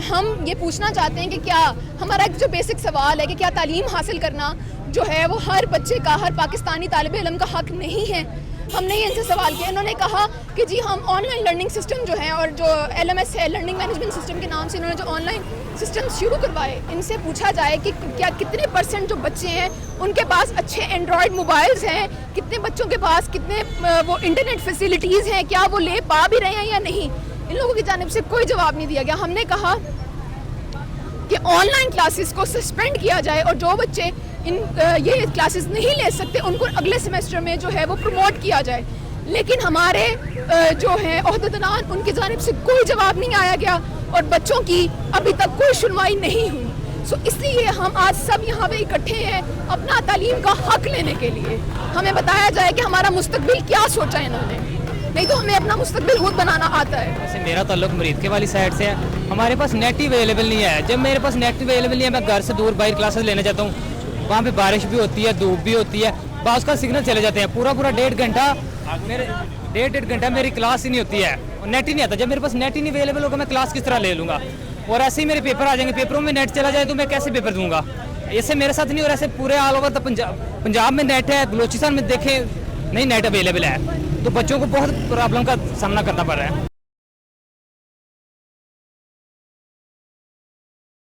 ہم یہ پوچھنا چاہتے ہیں کہ کیا ہمارا ایک جو بیسک سوال ہے کہ کیا تعلیم حاصل کرنا جو ہے وہ ہر بچے کا، ہر پاکستانی طالب علم کا حق نہیں ہے؟ ہم نے ان سے سوال کیا. انہوں نے کہا کہ جی ہم آن لائن لرننگ سسٹم جو ہے اور جو LMS ہے لرننگ مینجمنٹ سسٹم کے نام سے انہوں نے جو آن لائن سسٹم شروع کروائے، ان سے پوچھا جائے کہ کیا کتنے % جو بچے ہیں ان کے پاس اچھے اینڈرائڈ موبائلز ہیں، کتنے بچوں کے پاس کتنے وہ انٹرنیٹ فیسلٹیز ہیں، کیا وہ لے پا بھی رہے ہیں یا نہیں. ان لوگوں کی جانب سے کوئی جواب نہیں دیا گیا. ہم نے کہا کہ آن لائن کلاسز کو سسپینڈ کیا جائے اور جو بچے یہ کلاسز نہیں لے سکتے ان کو اگلے سیمسٹر میں جو ہے وہ پروموٹ کیا جائے. لیکن ہمارے جو ہیں عہدیداران ان کی جانب سے کوئی جواب نہیں آیا گیا اور بچوں کی ابھی تک کوئی سنوائی نہیں ہوئی. اس لیے ہم آج سب یہاں پہ اکٹھے ہیں اپنا تعلیم کا حق لینے کے لیے. ہمیں بتایا جائے کہ ہمارا مستقبل کیا سوچا ہے انہوں نے، نہیں تو ہمیں اپنا مستقبل خود بنانا آتا ہے. ویسے میرا تعلق مرید کے والی سائڈ سے ہے. ہمارے پاس نیٹ ہی اویلیبل نہیں ہے. جب میرے پاس نیٹ اویلیبل نہیں ہے، میں گھر سے دور باہر کلاسز لینے جاتا ہوں، وہاں پہ بارش بھی ہوتی ہے، دھوپ بھی ہوتی ہے، بعض کا سگنل چلے جاتے ہیں. پورا 1.5 گھنٹہ میری کلاس ہی نہیں ہوتی ہے، نیٹ ہی نہیں آتا. جب میرے پاس نیٹ ہی نہیں اویلیبل ہوگا میں کلاس کس طرح لے لوں گا؟ اور ایسے ہی میرے پیپر آ جائیں گے، پیپروں میں نیٹ چلا جائے تو میں کیسے پیپر دوں گا؟ ایسے میرے ساتھ نہیں ہو رہا. ایسے پورے آل اوور پنجاب میں نیٹ ہے، بلوچستان میں دیکھیں نہیں نیٹ اویلیبل ہے، تو بچوں کو بہت پرابلم کا سامنا کرنا پڑ رہا ہے.